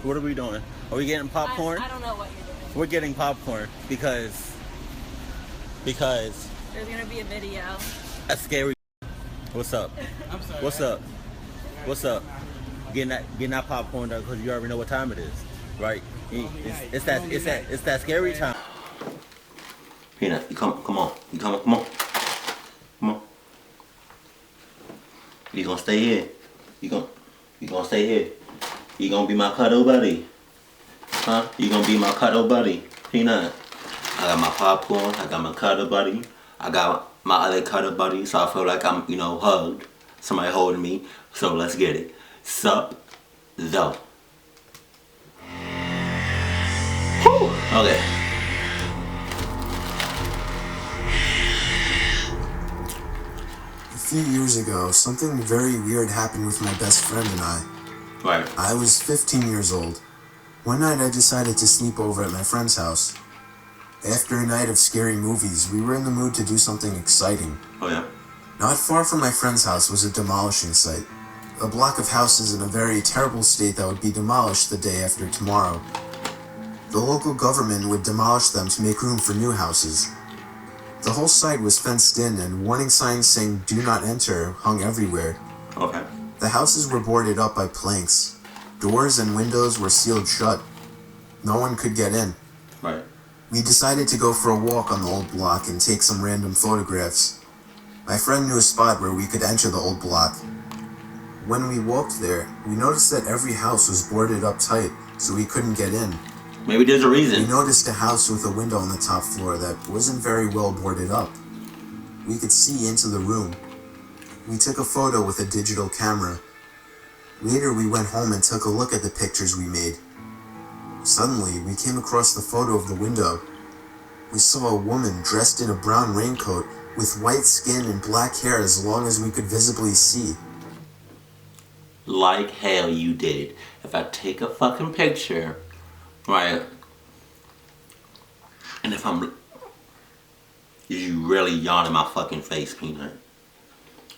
What are we doing? Are we getting popcorn? I don't know what you're doing. We're getting popcorn because There's gonna be a video. a scary. What's up? I'm sorry. What's up? What's up? Getting that popcorn though, because you already know what time it is, right? It's that scary time. Peanut, you come on. You come on. You gonna stay here. You gonna stay here. You gonna be my cuddle buddy. Huh? You gonna be my cuddle buddy. Peanut. I got my popcorn, I got my cuddle buddy. I got my other cuddle buddy, so I feel like I'm, hugged. Somebody holding me. So let's get it. SupTho. Okay. A few years ago, something very weird happened with my best friend and I. Right. I was 15 years old. One night I decided to sleep over at my friend's house. After a night of scary movies, we were in the mood to do something exciting. Oh yeah? Not far from my friend's house was a demolishing site. A block of houses in a very terrible state that would be demolished the day after tomorrow. The local government would demolish them to make room for new houses. The whole site was fenced in and warning signs saying "Do not enter" hung everywhere. Okay. The houses were boarded up by planks. Doors and windows were sealed shut. No one could get in. Right. We decided to go for a walk on the old block and take some random photographs. My friend knew a spot where we could enter the old block. When we walked there, we noticed that every house was boarded up tight, so we couldn't get in. Maybe there's a reason. We noticed a house with a window on the top floor that wasn't very well boarded up. We could see into the room. We took a photo with a digital camera. Later, we went home and took a look at the pictures we made. Suddenly, we came across the photo of the window. We saw a woman dressed in a brown raincoat with white skin and black hair as long as we could visibly see. Like hell you did. If I take a fucking picture, right, and if I'm... You really yawn in my fucking face, Peanut.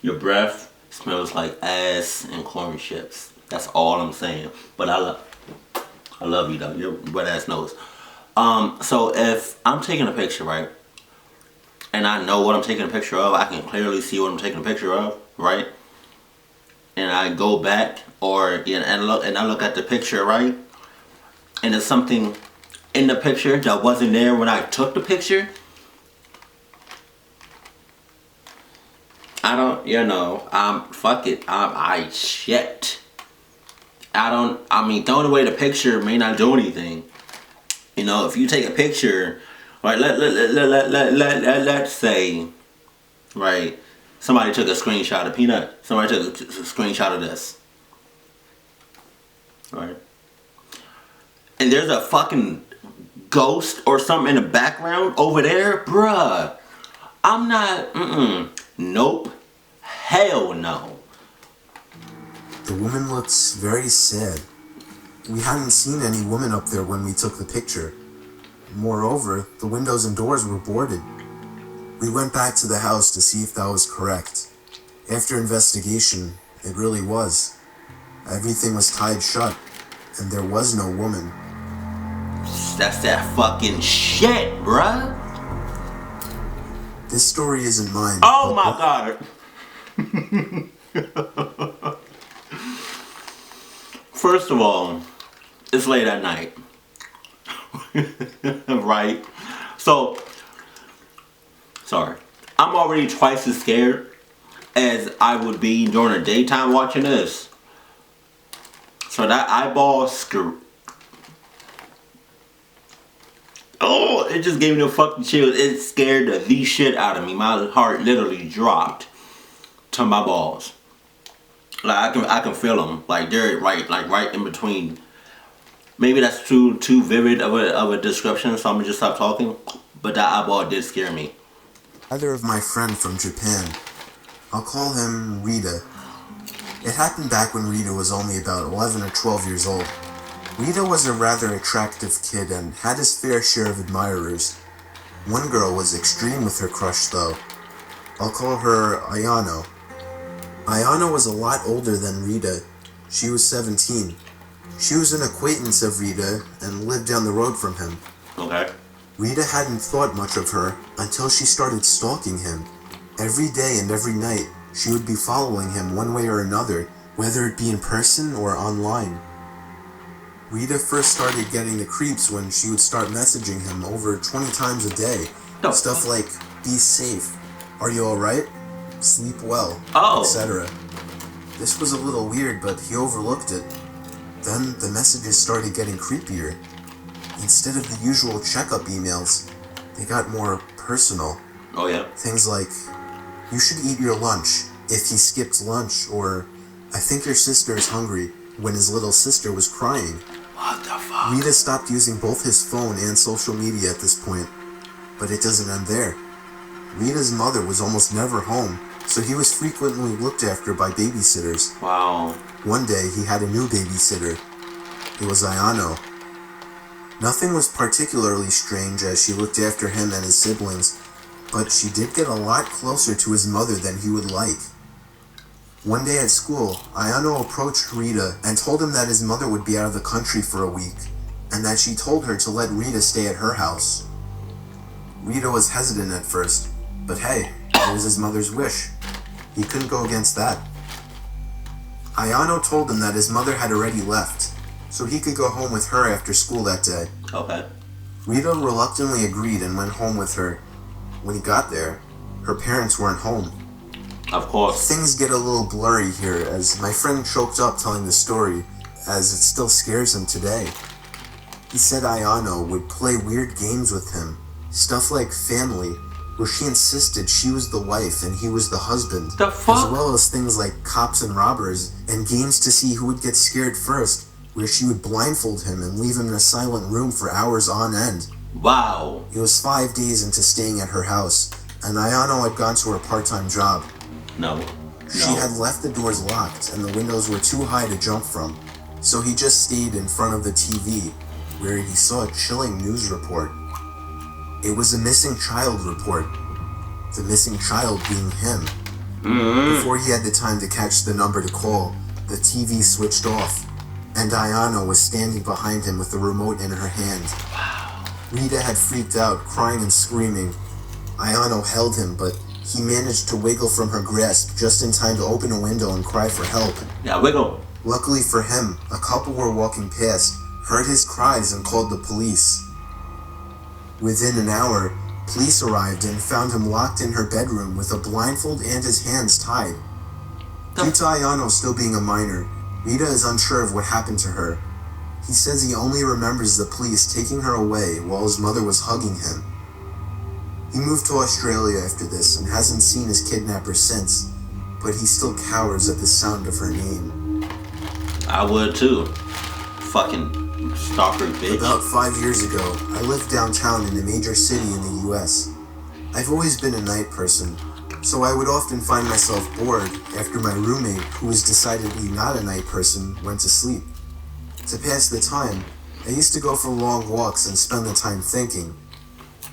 Your breath smells like ass and corn chips. That's all I'm saying. But I love you though. Your wet ass nose. So if I'm taking a picture, right, and I know what I'm taking a picture of, I can clearly see what I'm taking a picture of, right? And I go back and I look at the picture, right? And there's something in the picture that wasn't there when I took the picture. I don't, fuck it. Shit. Throwing away the picture may not do anything. If you take a picture, right, let's say, right, somebody took a screenshot of Peanut. Somebody took a screenshot of this. Right. And there's a fucking ghost or something in the background over there. Bruh. I'm not, nope. Hell no. The woman looks very sad. We hadn't seen any woman up there when we took the picture. Moreover, the windows and doors were boarded. We went back to the house to see if that was correct. After investigation, it really was. Everything was tied shut, and there was no woman. That's that fucking shit, bruh. This story isn't mine. Oh my god. First of all, it's late at night. Right? So, sorry. I'm already twice as scared as I would be during the daytime watching this. So that eyeball oh, it just gave me the fucking chills. It scared the shit out of me. My heart literally dropped to my balls. Like I can feel them. Like they're right in between. Maybe that's too vivid of a description, so I'm gonna just stop talking. But that eyeball did scare me. Father of my friend from Japan. I'll call him Rita. It happened back when Rita was only about 11 or 12 years old. Rita was a rather attractive kid and had his fair share of admirers. One girl was extreme with her crush though. I'll call her Ayano. Ayano was a lot older than Rita. She was 17. She was an acquaintance of Rita and lived down the road from him. Okay. Rita hadn't thought much of her until she started stalking him. Every day and every night, she would be following him one way or another, whether it be in person or online. Rita first started getting the creeps when she would start messaging him over 20 times a day. Stuff like, be safe, are you alright, sleep well, etc. This was a little weird, but he overlooked it. Then the messages started getting creepier. Instead of the usual checkup emails, they got more personal. Oh yeah? Things like, you should eat your lunch if he skipped lunch, or I think your sister is hungry, when his little sister was crying. What the fuck? Rita stopped using both his phone and social media at this point, but it doesn't end there. Rita's mother was almost never home, so he was frequently looked after by babysitters. Wow. One day, he had a new babysitter. It was Ayano. Nothing was particularly strange as she looked after him and his siblings, but she did get a lot closer to his mother than he would like. One day at school, Ayano approached Rita and told him that his mother would be out of the country for a week, and that she told her to let Rita stay at her house. Rita was hesitant at first, but hey, it was his mother's wish. He couldn't go against that. Ayano told him that his mother had already left, so he could go home with her after school that day. Okay. Rita reluctantly agreed and went home with her. When he got there, her parents weren't home. Of course. Things get a little blurry here as my friend choked up telling the story, as it still scares him today. He said Ayano would play weird games with him, stuff like Family, where she insisted she was the wife and he was the husband, The fuck? as well as things like Cops and Robbers, and games to see who would get scared first, where she would blindfold him and leave him in a silent room for hours on end. Wow. It was 5 days into staying at her house, and Ayano had gone to her part-time job. No. She had left the doors locked and the windows were too high to jump from, so he just stayed in front of the TV, where he saw a chilling news report. It was a missing child report, the missing child being him. Before he had the time to catch the number to call, the TV switched off, and Ayano was standing behind him with the remote in her hand. Rita had freaked out, crying and screaming. Ayano held him, but he managed to wiggle from her grasp just in time to open a window and cry for help. Yeah, wiggle. Luckily for him, a couple were walking past, heard his cries and called the police. Within an hour, police arrived and found him locked in her bedroom with a blindfold and his hands tied. Due to Ayano still being a minor, Rita is unsure of what happened to her. He says he only remembers the police taking her away while his mother was hugging him. He moved to Australia after this and hasn't seen his kidnapper since, but he still cowers at the sound of her name. I would too. Fucking stalker bitch. About 5 years ago, I lived downtown in a major city in the US. I've always been a night person, so I would often find myself bored after my roommate, who was decidedly not a night person, went to sleep. To pass the time, I used to go for long walks and spend the time thinking.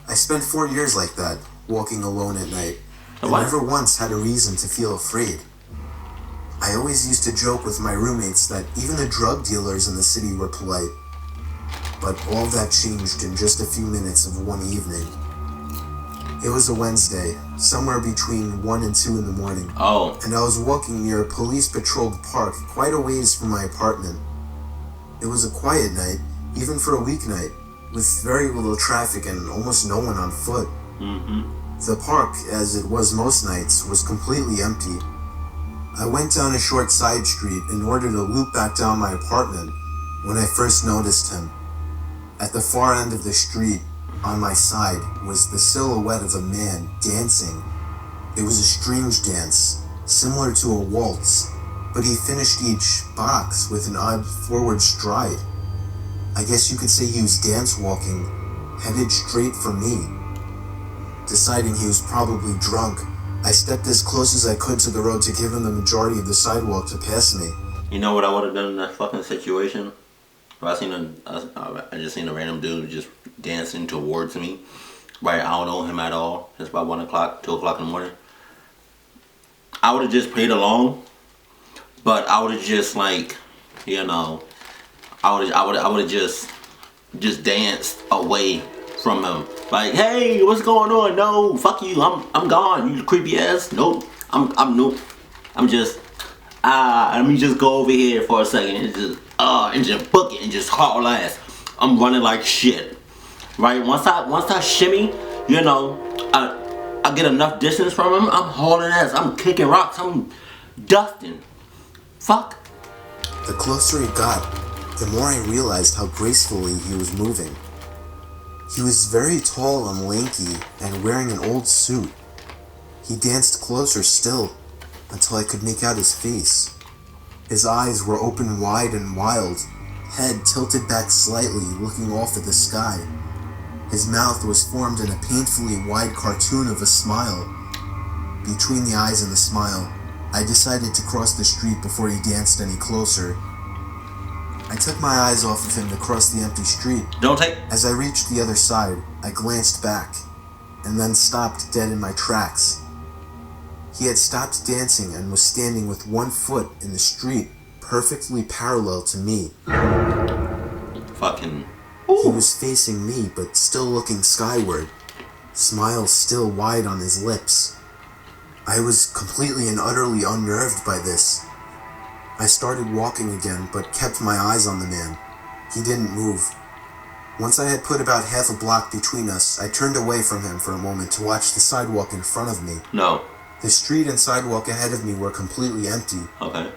I spent 4 years like that, walking alone at night, and never once had a reason to feel afraid. I always used to joke with my roommates that even the drug dealers in the city were polite. But all that changed in just a few minutes of one evening. It was a Wednesday, somewhere between 1 and 2 in the morning. And I was walking near a police-patrolled park quite a ways from my apartment. It was a quiet night, even for a weeknight, with very little traffic and almost no one on foot. The park, as it was most nights, was completely empty. I went down a short side street in order to loop back down my apartment when I first noticed him. At the far end of the street, on my side, was the silhouette of a man dancing. It was a strange dance, similar to a waltz, but he finished each box with an odd forward stride. I guess you could say he was dance walking, headed straight for me. Deciding he was probably drunk, I stepped as close as I could to the road to give him the majority of the sidewalk to pass me. You know what I would have done in that fucking situation? I just seen a random dude just dancing towards me. Right, I don't know him at all. It's about 1 o'clock, 2 o'clock in the morning. I would have just played along, but I would have just like, you know, I would have just danced away from him. Like, hey, what's going on? No, fuck you. I'm gone. You creepy ass. Nope. Nope. I'm just let me just go over here for a second and just book it and just haul ass. I'm running like shit. Right? Once I shimmy, you know, I get enough distance from him, I'm hauling ass. I'm kicking rocks. I'm dusting. Fuck. The closer he got, the more I realized how gracefully he was moving. He was very tall and lanky and wearing an old suit. He danced closer still until I could make out his face. His eyes were open wide and wild, head tilted back slightly, looking off at the sky. His mouth was formed in a painfully wide cartoon of a smile. Between the eyes and the smile, I decided to cross the street before he danced any closer. I took my eyes off of him to cross the empty street. As I reached the other side, I glanced back, and then stopped dead in my tracks. He had stopped dancing and was standing with one foot in the street, perfectly parallel to me. Fucking... He was facing me, but still looking skyward, smile still wide on his lips. I was completely and utterly unnerved by this. I started walking again, but kept my eyes on the man. He didn't move. Once I had put about half a block between us, I turned away from him for a moment to watch the sidewalk in front of me. No. The street and sidewalk ahead of me were completely empty. Okay.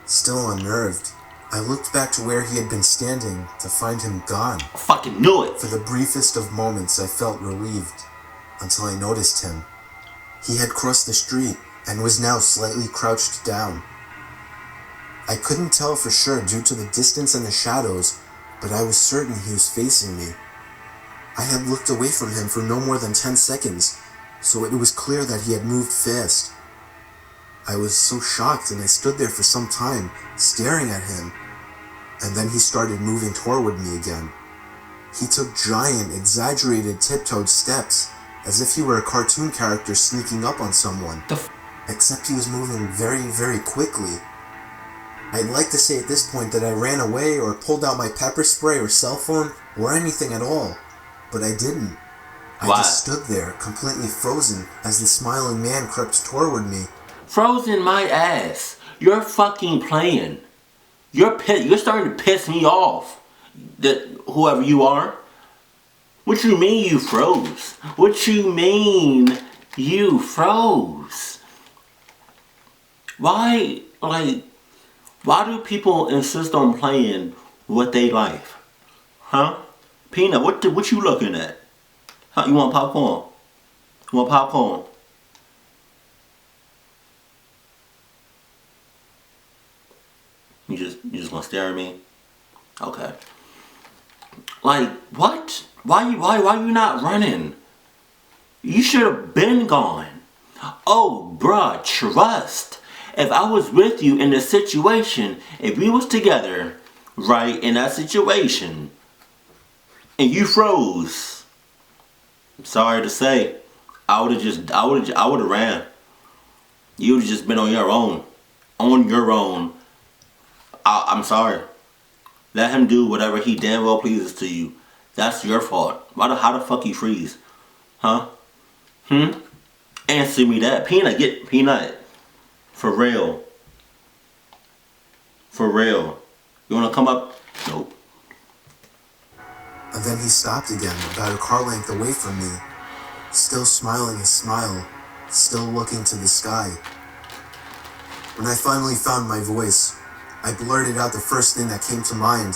Still unnerved, I looked back to where he had been standing to find him gone. I fucking knew it. For the briefest of moments, I felt relieved, until I noticed him. He had crossed the street and was now slightly crouched down. I couldn't tell for sure due to the distance and the shadows, but I was certain he was facing me. I had looked away from him for no more than 10 seconds, so it was clear that he had moved fast. I was so shocked and I stood there for some time, staring at him, and then he started moving toward me again. He took giant, exaggerated, tiptoed steps, as if he were a cartoon character sneaking up on someone. Except he was moving very, very quickly. I'd like to say at this point that I ran away or pulled out my pepper spray or cell phone or anything at all, but I didn't. I just stood there, completely frozen, as the smiling man crept toward me. Frozen my ass. You're fucking playing. You're starting to piss me off. That whoever you are. What you mean you froze? What you mean you froze? Why do people insist on playing with their life? Huh? Peanut, what you looking at? Huh, you want popcorn? You want popcorn? You just gonna stare at me? Okay. Like, what? Why you not running? You should have been gone. Oh, bruh, trust. If I was with you in this situation, if we was together, right, in that situation, and you froze, I'm sorry to say, I would have ran. You would have just been on your own. On your own. I'm sorry. Let him do whatever he damn well pleases to you. That's your fault. How the fuck you freeze? Huh? Answer me that. Peanut. For real. For real. You wanna come up? Nope. And then he stopped again, about a car length away from me, still smiling his smile, still looking to the sky. When I finally found my voice, I blurted out the first thing that came to mind.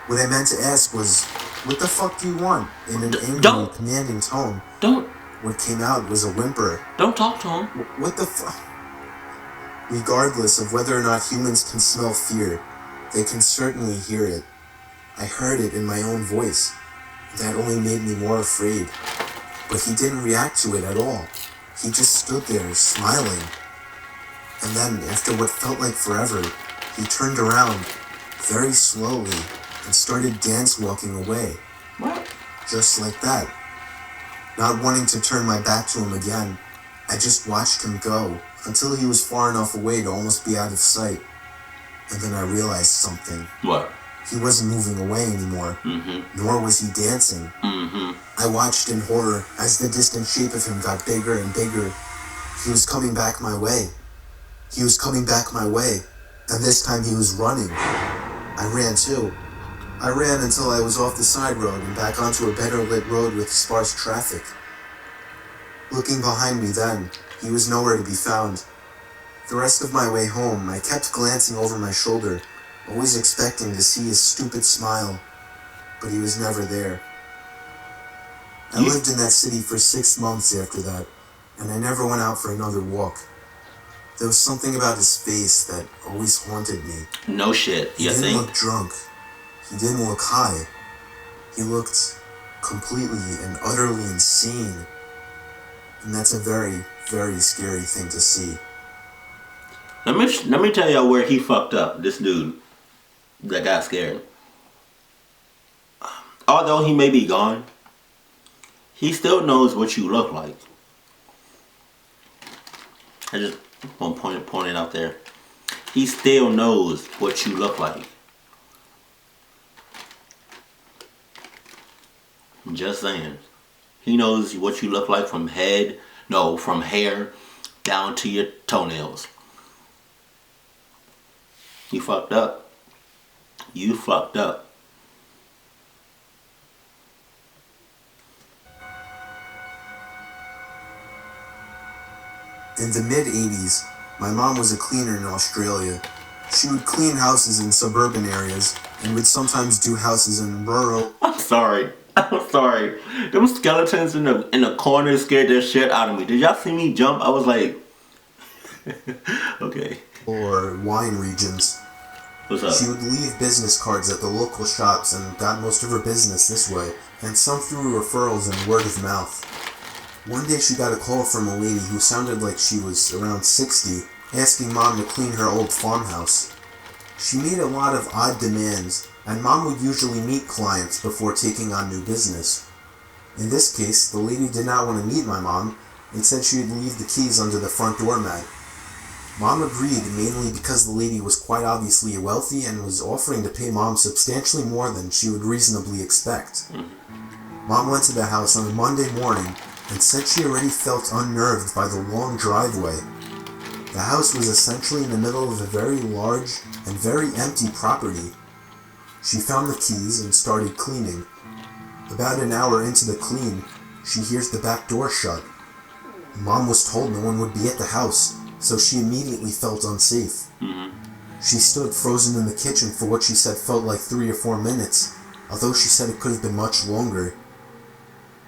What I meant to ask was, "What the fuck do you want?" in an angry, commanding tone. What came out was a whimper. Don't talk to him. What the fuck? Regardless of whether or not humans can smell fear, they can certainly hear it. I heard it in my own voice. That only made me more afraid. But he didn't react to it at all. He just stood there, smiling. And then, after what felt like forever, he turned around, very slowly, and started dance-walking away. What? Just like that. Not wanting to turn my back to him again, I just watched him go, until he was far enough away to almost be out of sight. And then I realized something. What? He wasn't moving away anymore, nor was he dancing. I watched in horror as the distant shape of him got bigger and bigger. He was coming back my way. He was coming back my way, and this time he was running. I ran too. I ran until I was off the side road and back onto a better lit road with sparse traffic. Looking behind me then, he was nowhere to be found. The rest of my way home, I kept glancing over my shoulder, always expecting to see his stupid smile, but he was never there. I lived in that city for 6 months after that, and I never went out for another walk. There was something about his face that always haunted me. No shit. He didn't look drunk. He didn't look high. He looked completely and utterly insane. And that's a very, very scary thing to see. Let me tell y'all where he fucked up, this dude that got scared. Although he may be gone, he still knows what you look like. I just want to point it out there. He still knows what you look like. I'm just saying. He knows what you look like from hair down to your toenails. You fucked up. You fucked up. In the mid-80s, my mom was a cleaner in Australia. She would clean houses in suburban areas and would sometimes do houses in rural... I'm sorry. Them skeletons in the corner scared the shit out of me. Did y'all see me jump? I was like... okay. Or wine regions. What's up? She would leave business cards at the local shops and got most of her business this way, and some through referrals and word of mouth. One day she got a call from a lady who sounded like she was around 60, asking Mom to clean her old farmhouse. She made a lot of odd demands, and Mom would usually meet clients before taking on new business. In this case, the lady did not want to meet my mom and said she would leave the keys under the front doormat. Mom agreed, mainly because the lady was quite obviously wealthy and was offering to pay Mom substantially more than she would reasonably expect. Mom went to the house on a Monday morning and said she already felt unnerved by the long driveway. The house was essentially in the middle of a very large and very empty property. She found the keys and started cleaning. About an hour into the clean, she hears the back door shut. Mom was told no one would be at the house, so she immediately felt unsafe. She stood frozen in the kitchen for what she said felt like 3 or 4 minutes, although she said it could have been much longer.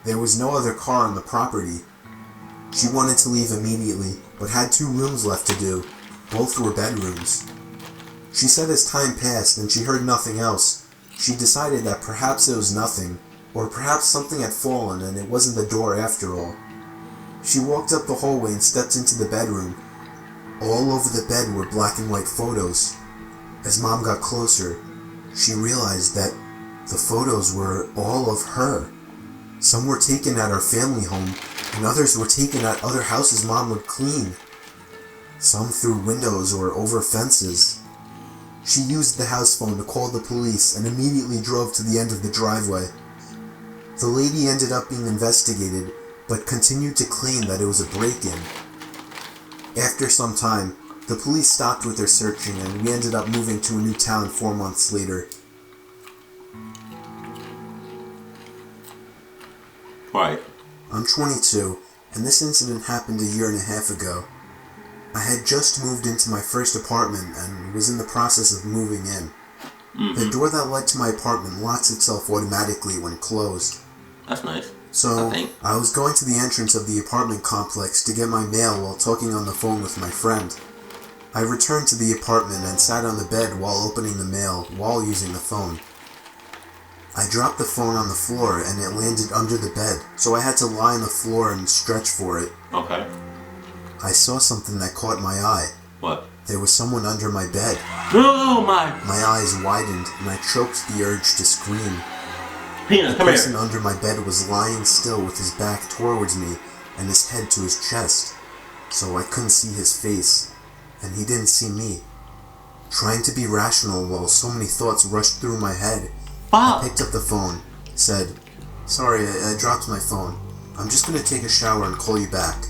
There was no other car on the property. She wanted to leave immediately, but had 2 rooms left to do. Both were bedrooms. She said as time passed and she heard nothing else, she decided that perhaps it was nothing, or perhaps something had fallen and it wasn't the door after all. She walked up the hallway and stepped into the bedroom. All over the bed were black and white photos. As Mom got closer, she realized that the photos were all of her. Some were taken at our family home, and others were taken at other houses Mom would clean. Some through windows or over fences. She used the house phone to call the police and immediately drove to the end of the driveway. The lady ended up being investigated, but continued to claim that it was a break-in. After some time, the police stopped with their searching and we ended up moving to a new town 4 months later. Right. I'm 22, and this incident happened a year and a half ago. I had just moved into my first apartment and was in the process of moving in. The door that led to my apartment locks itself automatically when closed. That's nice. So, I was going to the entrance of the apartment complex to get my mail while talking on the phone with my friend. I returned to the apartment and sat on the bed while opening the mail while using the phone. I dropped the phone on the floor and it landed under the bed, so I had to lie on the floor and stretch for it. Okay. I saw something that caught my eye. What? There was someone under my bed. Oh my! My eyes widened and I choked the urge to scream. Peanut, come here. The person under my bed was lying still with his back towards me and his head to his chest, so I couldn't see his face, and he didn't see me. Trying to be rational while so many thoughts rushed through my head, Fuck. I picked up the phone, said, "Sorry, I dropped my phone. I'm just gonna take a shower and call you back."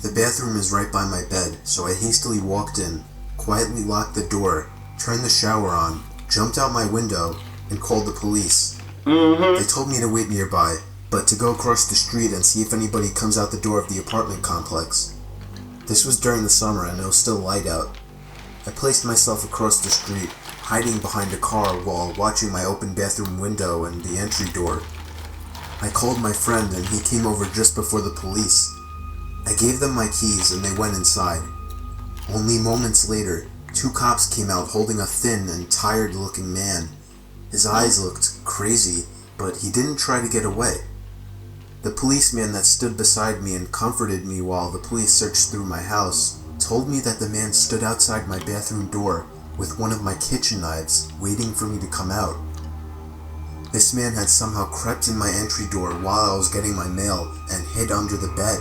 The bathroom is right by my bed, so I hastily walked in, quietly locked the door, turned the shower on, jumped out my window, and called the police. They told me to wait nearby, but to go across the street and see if anybody comes out the door of the apartment complex. This was during the summer and it was still light out. I placed myself across the street, hiding behind a car while watching my open bathroom window and the entry door. I called my friend and he came over just before the police. I gave them my keys and they went inside. Only moments later, 2 cops came out holding a thin and tired-looking man. His eyes looked crazy, but he didn't try to get away. The policeman that stood beside me and comforted me while the police searched through my house told me that the man stood outside my bathroom door with one of my kitchen knives, waiting for me to come out. This man had somehow crept in my entry door while I was getting my mail and hid under the bed.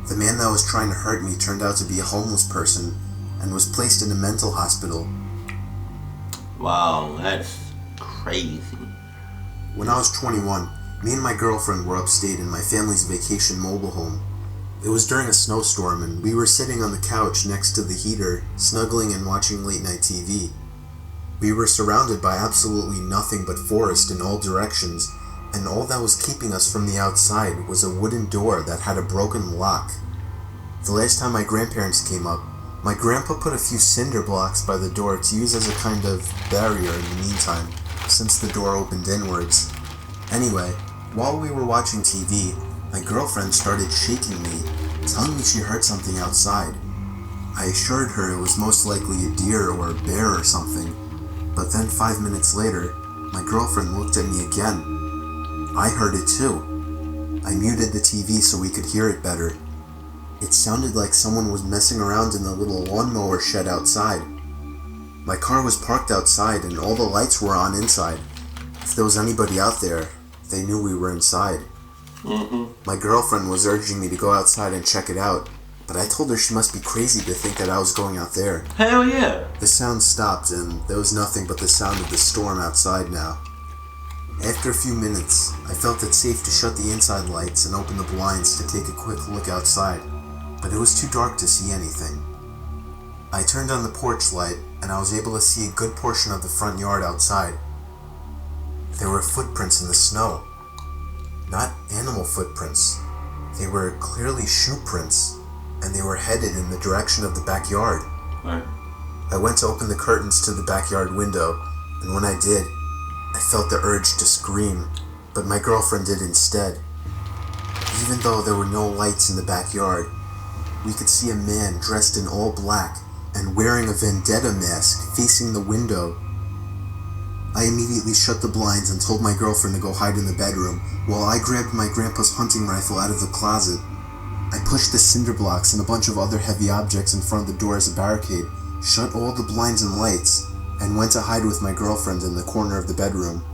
The man that was trying to hurt me turned out to be a homeless person and was placed in a mental hospital. Wow, that's crazy. When I was 21, me and my girlfriend were upstate in my family's vacation mobile home. It was during a snowstorm and we were sitting on the couch next to the heater, snuggling and watching late night TV. We were surrounded by absolutely nothing but forest in all directions, and all that was keeping us from the outside was a wooden door that had a broken lock. The last time my grandparents came up, my grandpa put a few cinder blocks by the door to use as a kind of barrier in the meantime, since the door opened inwards. Anyway, while we were watching TV, my girlfriend started shaking me, telling me she heard something outside. I assured her it was most likely a deer or a bear or something, but then 5 minutes later, my girlfriend looked at me again. I heard it too. I muted the TV so we could hear it better. It sounded like someone was messing around in the little lawnmower shed outside. My car was parked outside and all the lights were on inside. If there was anybody out there, they knew we were inside. My girlfriend was urging me to go outside and check it out, but I told her she must be crazy to think that I was going out there. Hell yeah. The sound stopped and there was nothing but the sound of the storm outside now. After a few minutes, I felt it safe to shut the inside lights and open the blinds to take a quick look outside, but it was too dark to see anything. I turned on the porch light and I was able to see a good portion of the front yard outside. There were footprints in the snow. Not animal footprints. They were clearly shoe prints, and they were headed in the direction of the backyard. Right. I went to open the curtains to the backyard window, and when I did, I felt the urge to scream, but my girlfriend did instead. Even though there were no lights in the backyard, we could see a man dressed in all black and wearing a vendetta mask facing the window. I immediately shut the blinds and told my girlfriend to go hide in the bedroom, while I grabbed my grandpa's hunting rifle out of the closet. I pushed the cinder blocks and a bunch of other heavy objects in front of the door as a barricade, shut all the blinds and lights, and went to hide with my girlfriend in the corner of the bedroom.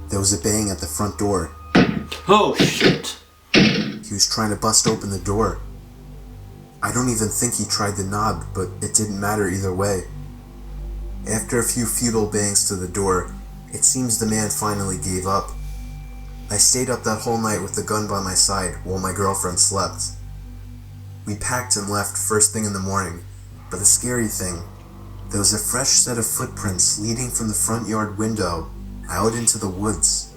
There was a bang at the front door. Oh shit. He was trying to bust open the door. I don't even think he tried the knob, but it didn't matter either way. After a few futile bangs to the door, it seems the man finally gave up. I stayed up that whole night with the gun by my side while my girlfriend slept. We packed and left first thing in the morning, but the scary thing, there was a fresh set of footprints leading from the front yard window out into the woods.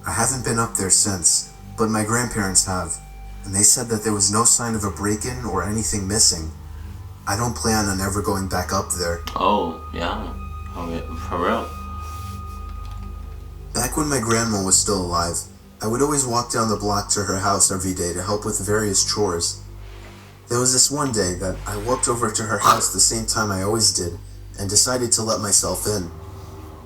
I haven't been up there since, but my grandparents have, and they said that there was no sign of a break-in or anything missing. I don't plan on ever going back up there. Oh, yeah. Oh, yeah. For real. Back when my grandma was still alive, I would always walk down the block to her house every day to help with various chores. There was this one day that I walked over to her house the same time I always did, and decided to let myself in.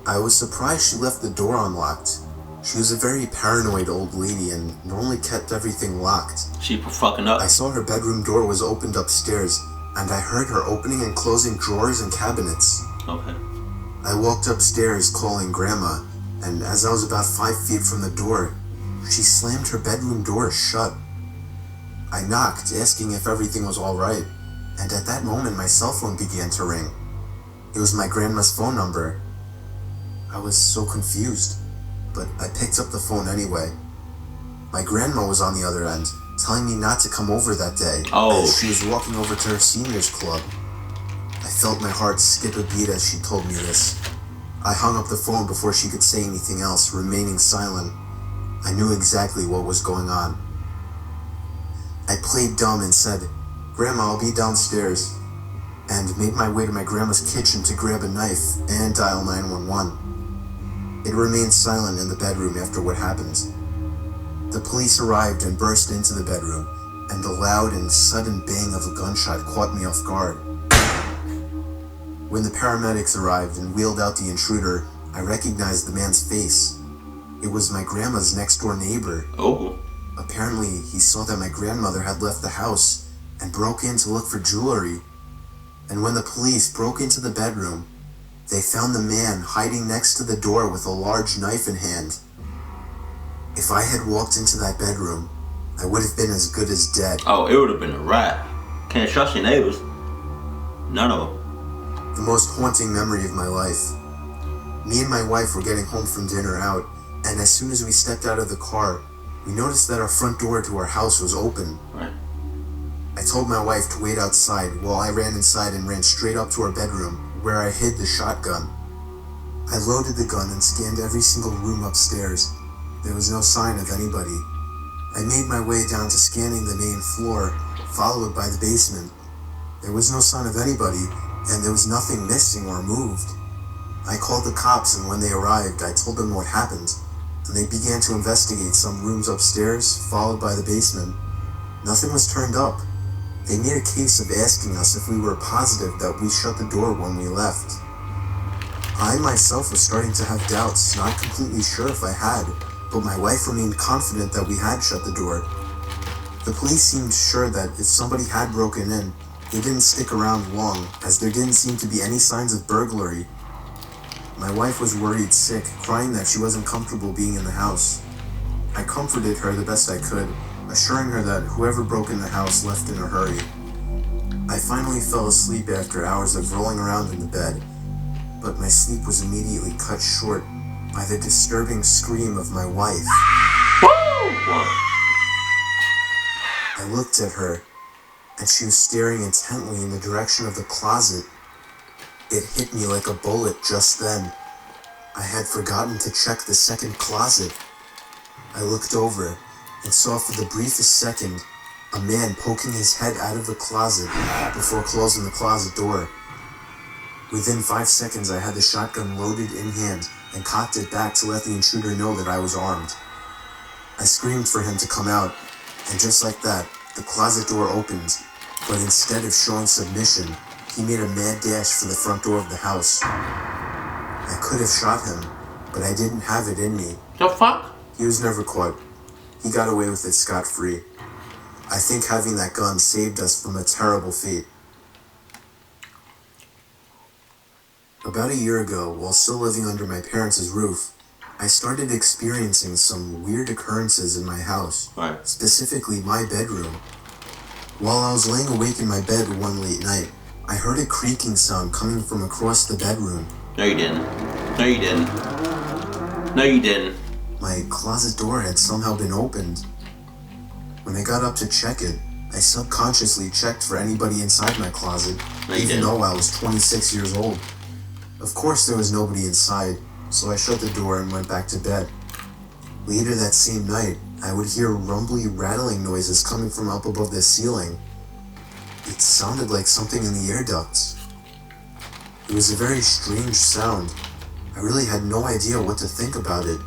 I was surprised she left the door unlocked. She was a very paranoid old lady and normally kept everything locked. She fucking up. I saw her bedroom door was opened upstairs, and I heard her opening and closing drawers and cabinets. Okay. I walked upstairs calling Grandma, and as I was about 5 feet from the door, she slammed her bedroom door shut. I knocked, asking if everything was alright, and at that moment my cell phone began to ring. It was my grandma's phone number. I was so confused, but I picked up the phone anyway. My grandma was on the other end, telling me not to come over that day, as she was walking over to her seniors club. I felt my heart skip a beat as she told me this. I hung up the phone before she could say anything else, remaining silent. I knew exactly what was going on. I played dumb and said, "Grandma, I'll be downstairs," and made my way to my grandma's kitchen to grab a knife and dial 911. It remained silent in the bedroom after what happened. The police arrived and burst into the bedroom, and the loud and sudden bang of a gunshot caught me off guard. When the paramedics arrived and wheeled out the intruder, I recognized the man's face. It was my grandma's next-door neighbor. Oh. Apparently, he saw that my grandmother had left the house and broke in to look for jewelry. And when the police broke into the bedroom, they found the man hiding next to the door with a large knife in hand. If I had walked into that bedroom, I would have been as good as dead. Oh, it would have been a wrap. Can't trust your neighbors. None of them. The most haunting memory of my life. Me and my wife were getting home from dinner out, and as soon as we stepped out of the car, we noticed that our front door to our house was open. Right. I told my wife to wait outside while I ran inside and ran straight up to our bedroom, where I hid the shotgun. I loaded the gun and scanned every single room upstairs. There was no sign of anybody. I made my way down to scanning the main floor, followed by the basement. There was no sign of anybody, and there was nothing missing or moved. I called the cops, and when they arrived, I told them what happened, and they began to investigate some rooms upstairs, followed by the basement. Nothing was turned up. They made a case of asking us if we were positive that we shut the door when we left. I myself was starting to have doubts, not completely sure if I had, but my wife remained confident that we had shut the door. The police seemed sure that if somebody had broken in, they didn't stick around long, as there didn't seem to be any signs of burglary. My wife was worried sick, crying that she wasn't comfortable being in the house. I comforted her the best I could, assuring her that whoever broke in the house left in a hurry. I finally fell asleep after hours of rolling around in the bed, but my sleep was immediately cut short by the disturbing scream of my wife. I looked at her, and she was staring intently in the direction of the closet. It hit me like a bullet just then. I had forgotten to check the second closet. I looked over and saw for the briefest second a man poking his head out of the closet before closing the closet door. Within 5 seconds, I had the shotgun loaded in hand and cocked it back to let the intruder know that I was armed. I screamed for him to come out, and just like that, the closet door opened, but instead of showing submission, he made a mad dash for the front door of the house. I could have shot him, but I didn't have it in me. The fuck? He was never caught. He got away with it scot-free. I think having that gun saved us from a terrible fate. About a year ago, while still living under my parents' roof, I started experiencing some weird occurrences in my house, Right. specifically my bedroom. While I was laying awake in my bed one late night, I heard a creaking sound coming from across the bedroom. No, you didn't. No, you didn't. No, you didn't. My closet door had somehow been opened. When I got up to check it, I subconsciously checked for anybody inside my closet, No, you even didn't. though I was 26 years old. Of course there was nobody inside, so I shut the door and went back to bed. Later that same night, I would hear rumbly, rattling noises coming from up above the ceiling. It sounded like something in the air ducts. It was a very strange sound. I really had no idea what to think about it,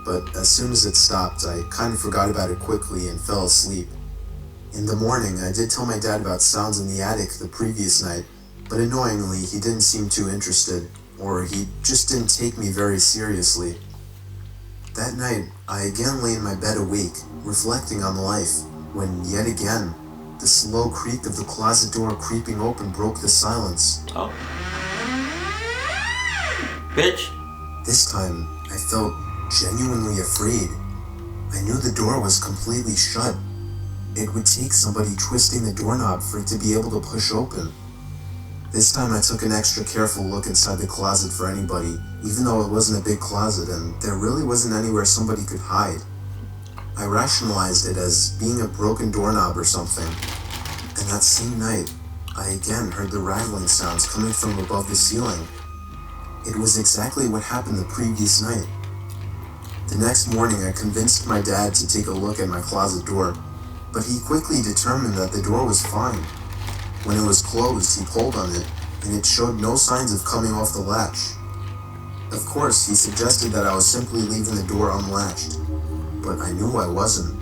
but as soon as it stopped, I kind of forgot about it quickly and fell asleep. In the morning, I did tell my dad about sounds in the attic the previous night, but annoyingly, he didn't seem too interested, or he just didn't take me very seriously. That night, I again lay in my bed awake, reflecting on life, when yet again, the slow creak of the closet door creeping open broke the silence. Oh. Bitch. This time, I felt genuinely afraid. I knew the door was completely shut. It would take somebody twisting the doorknob for it to be able to push open. This time I took an extra careful look inside the closet for anybody, even though it wasn't a big closet and there really wasn't anywhere somebody could hide. I rationalized it as being a broken doorknob or something. And that same night, I again heard the rattling sounds coming from above the ceiling. It was exactly what happened the previous night. The next morning I convinced my dad to take a look at my closet door, but he quickly determined that the door was fine. When it was closed, he pulled on it, and it showed no signs of coming off the latch. Of course, he suggested that I was simply leaving the door unlatched, but I knew I wasn't.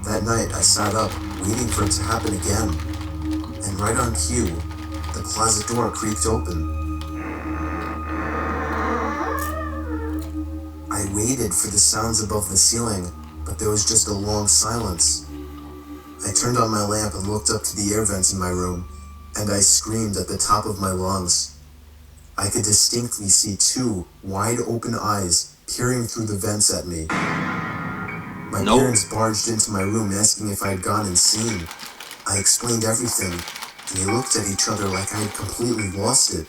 That night, I sat up, waiting for it to happen again, and right on cue, the closet door creaked open. I waited for the sounds above the ceiling, but there was just a long silence. I turned on my lamp and looked up to the air vents in my room, and I screamed at the top of my lungs. I could distinctly see two wide-open eyes peering through the vents at me. My parents barged into my room asking if I had gone insane. I explained everything, and they looked at each other like I had completely lost it.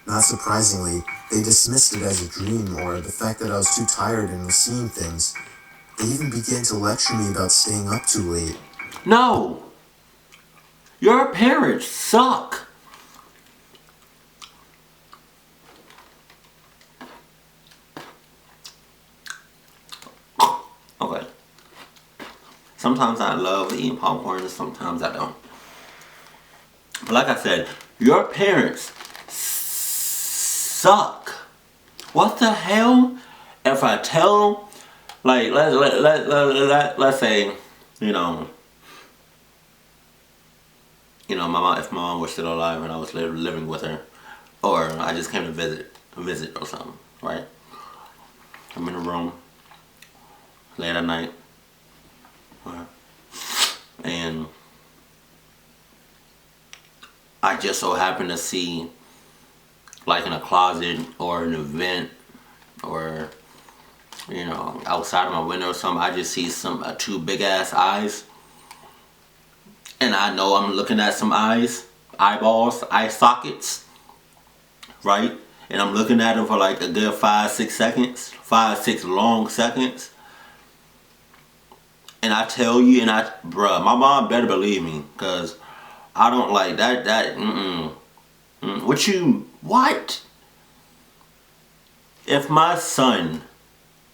Not surprisingly, they dismissed it as a dream or the fact that I was too tired and was seeing things. They even began to lecture me about staying up too late. No! Your parents suck! Okay. Sometimes I love eating popcorn and sometimes I don't. But like I said, your parents suck. What the hell? If I tell them, like, let's say, my mom, if my mom was still alive and I was living with her, or I just came to visit or something, right? I'm in a room late at night, right? And I just so happen to see, like in a closet or an event, or outside of my window or something, I just see two big ass eyes. And I know I'm looking at some eyeballs, eye sockets, right? And I'm looking at them for like a good 5-6 seconds, 5-6 long seconds. And I tell you, bruh, my mom better believe me, cause I don't like that. What? If my son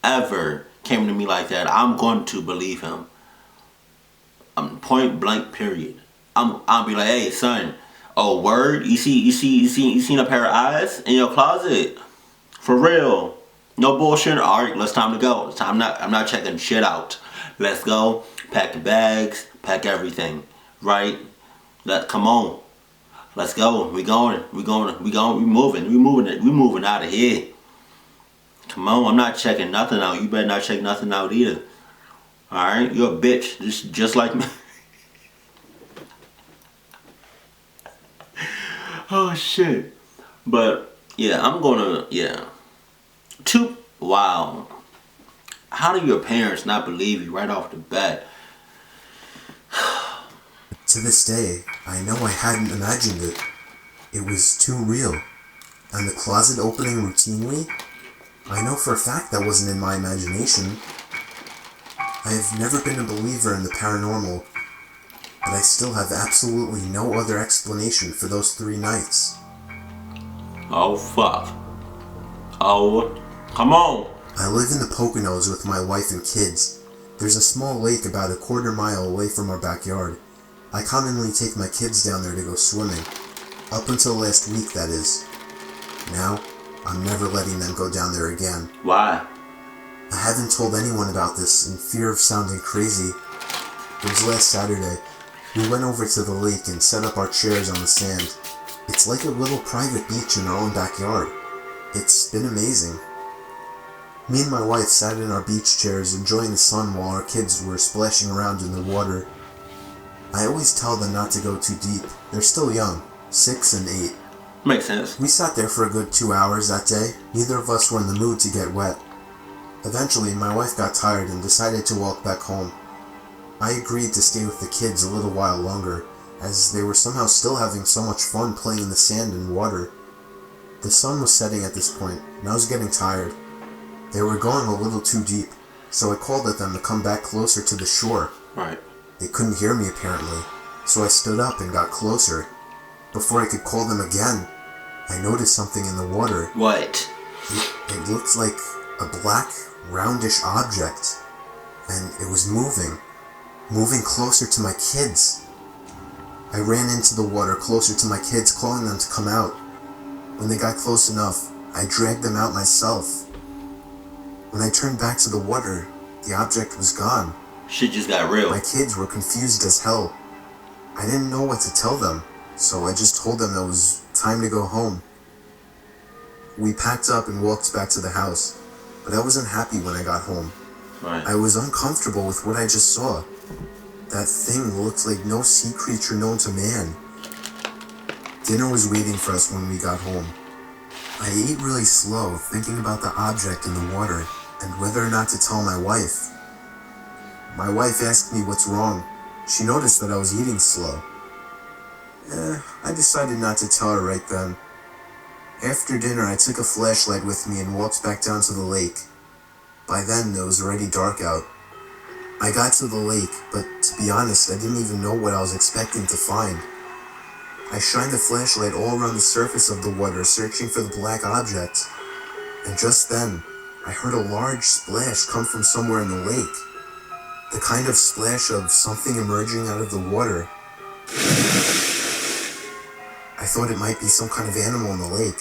ever came to me like that, I'm going to believe him. Point blank, period. I'll be like, hey son, oh word, you seen a pair of eyes in your closet? For real. No bullshit. Alright, it's time to go. I'm not checking shit out. Let's go. Pack the bags, pack everything. Right? Come on. Let's go. We moving out of here. Come on, I'm not checking nothing out. You better not check nothing out either. Alright? You're a bitch. Just like me. Oh shit. But yeah, wow. How do your parents not believe you right off the bat? To this day, I know I hadn't imagined it. It was too real. And the closet opening routinely? I know for a fact that wasn't in my imagination. I have never been a believer in the paranormal, but I still have absolutely no other explanation for those 3 nights. Oh fuck. Oh, come on. I live in the Poconos with my wife and kids. There's a small lake about a 1/4 mile away from our backyard. I commonly take my kids down there to go swimming. Up until last week, that is. Now, I'm never letting them go down there again. Why? I haven't told anyone about this in fear of sounding crazy. It was last Saturday. We went over to the lake and set up our chairs on the sand. It's like a little private beach in our own backyard. It's been amazing. Me and my wife sat in our beach chairs enjoying the sun while our kids were splashing around in the water. I always tell them not to go too deep. They're still young, 6 and 8. Makes sense. We sat there for a good 2 hours that day. Neither of us were in the mood to get wet. Eventually, my wife got tired and decided to walk back home. I agreed to stay with the kids a little while longer, as they were somehow still having so much fun playing in the sand and water. The sun was setting at this point, and I was getting tired. They were going a little too deep, so I called at them to come back closer to the shore. Right. They couldn't hear me apparently, so I stood up and got closer. Before I could call them again, I noticed something in the water. What? It looked like a black, roundish object, and it was moving closer to my kids. I ran into the water closer to my kids, calling them to come out. When they got close enough, I dragged them out myself. When I turned back to the water, the object was gone. Shit just got real. My kids were confused as hell. I didn't know what to tell them, so I just told them it was time to go home. We packed up and walked back to the house, but I wasn't happy when I got home. Right. I was uncomfortable with what I just saw. That thing looked like no sea creature known to man. Dinner was waiting for us when we got home. I ate really slow, thinking about the object in the water and whether or not to tell my wife. My wife asked me what's wrong. She noticed that I was eating slow. I decided not to tell her right then. After dinner, I took a flashlight with me and walked back down to the lake. By then, it was already dark out. I got to the lake, but to be honest, I didn't even know what I was expecting to find. I shined the flashlight all around the surface of the water, searching for the black object. And just then, I heard a large splash come from somewhere in the lake. The kind of splash of something emerging out of the water. I thought it might be some kind of animal in the lake.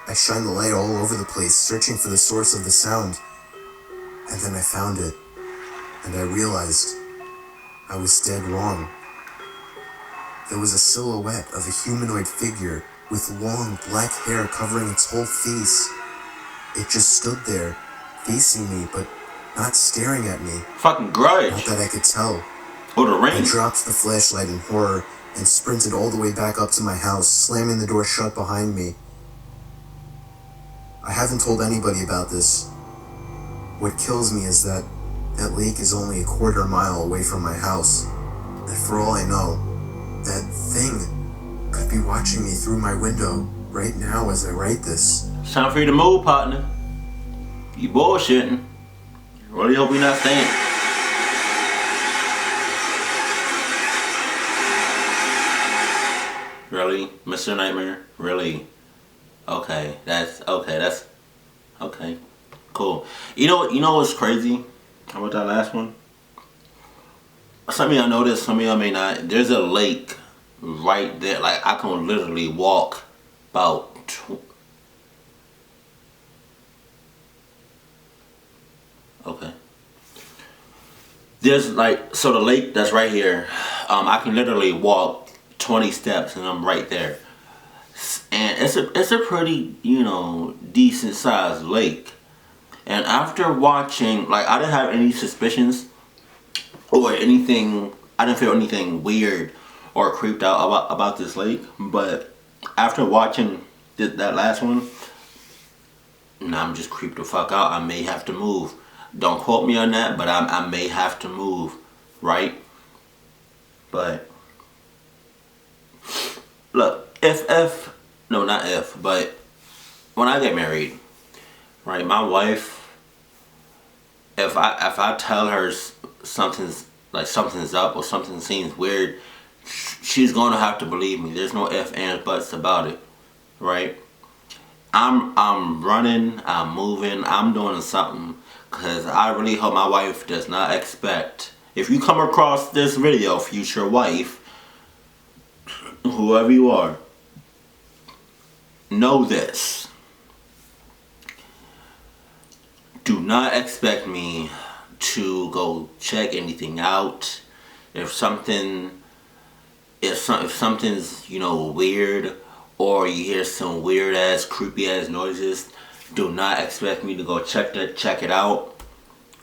I shined the light all over the place, searching for the source of the sound. And then I found it. And I realized I was dead wrong. There was a silhouette of a humanoid figure with long black hair covering its whole face. It just stood there, facing me, but not staring at me. Fucking grudge. Not that I could tell. Or the ring. I dropped the flashlight in horror and sprinted all the way back up to my house, slamming the door shut behind me. I haven't told anybody about this. What kills me is that lake is only a quarter mile away from my house. And for all I know, that thing could be watching me through my window right now as I write this. It's time for you to move, partner. You bullshitting. Really hope you're not staying. Really? Mr. Nightmare? Really? Okay, that's okay. Cool. You know what's crazy about that last one? Some of y'all know this, some of y'all may not. There's a lake right there. Like, I can literally walk about okay. There's like, so the lake that's right here, I can literally walk 20 steps and I'm right there. And it's a pretty, decent sized lake. And after watching, like, I didn't have any suspicions or anything, I didn't feel anything weird or creeped out about this lake. But after watching that last one, I'm just creeped the fuck out. I may have to move. Don't quote me on that, but I may have to move, right? But look, but when I get married, right, my wife, if I tell her something's up or something seems weird, she's gonna have to believe me. There's no ifs, ands, buts about it, right? I'm running, I'm moving, I'm doing something, because I really hope my wife does not expect, if you come across this video, future wife, whoever you are, know this. Do not expect me to go check anything out. If something's weird, or you hear some weird ass, creepy ass noises, do not expect me to go check it out.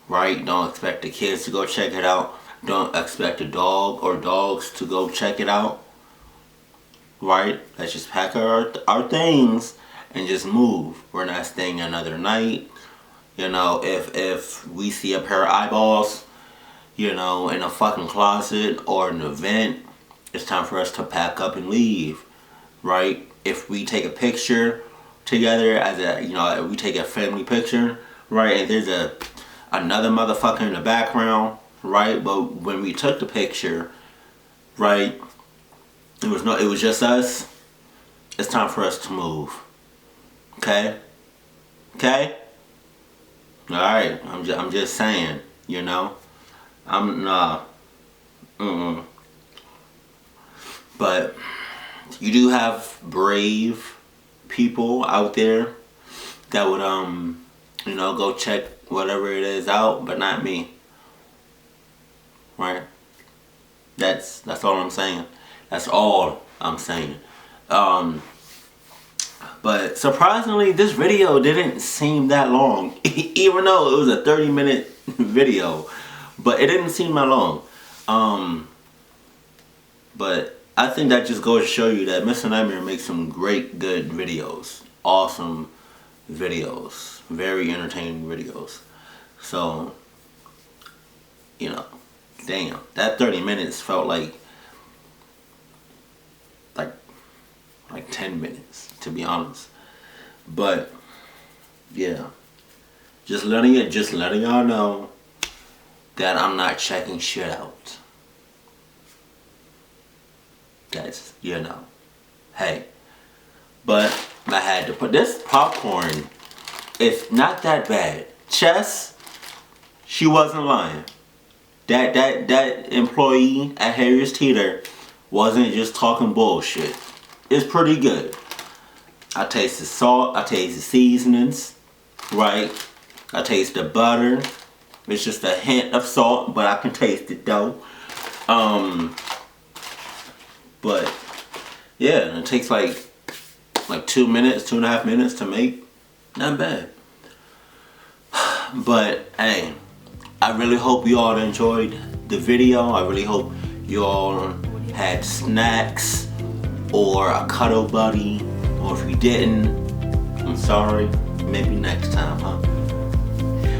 Right? Don't expect the kids to go check it out. Don't expect a dog or dogs to go check it out. Right? Let's just pack our things and just move. We're not staying another night. If we see a pair of eyeballs, you know, in a fucking closet or an event, it's time for us to pack up and leave, right? If we take a picture together as a, you know, we take a family picture, right, and there's another motherfucker in the background, right? But when we took the picture, right, it was just us. It's time for us to move. Okay? Okay? Alright, I'm just saying, you know. But you do have brave people out there that would you know, go check whatever it is out, but not me. Right? That's all I'm saying. That's all I'm saying. But surprisingly, this video didn't seem that long, even though it was a 30-minute video. But it didn't seem that long. But I think that just goes to show you that Mr. Nightmare makes some great, good videos. Awesome videos. Very entertaining videos. So, you know, damn, that 30 minutes felt like 10 minutes, to be honest. But yeah, just letting y'all know that I'm not checking shit out. That's, you know, hey. But I had to put this popcorn. It's not that bad. Chess, she wasn't lying. That employee at Harris Teeter wasn't just talking bullshit. It's pretty good. I taste the salt, I taste the seasonings, right? I taste the butter. It's just a hint of salt, but I can taste it though. But yeah, and it takes like 2 minutes, 2.5 minutes to make. Not bad. But hey, I really hope you all enjoyed the video. I really hope you all had snacks or a cuddle buddy, or if you didn't, I'm sorry, maybe next time, huh?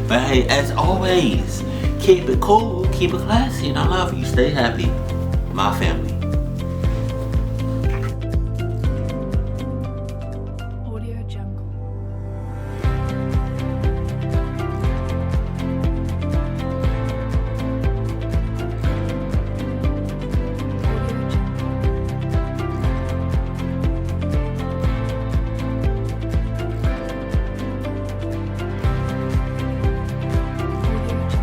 But hey, as always, keep it cool, keep it classy, and I love you. Stay happy, my family.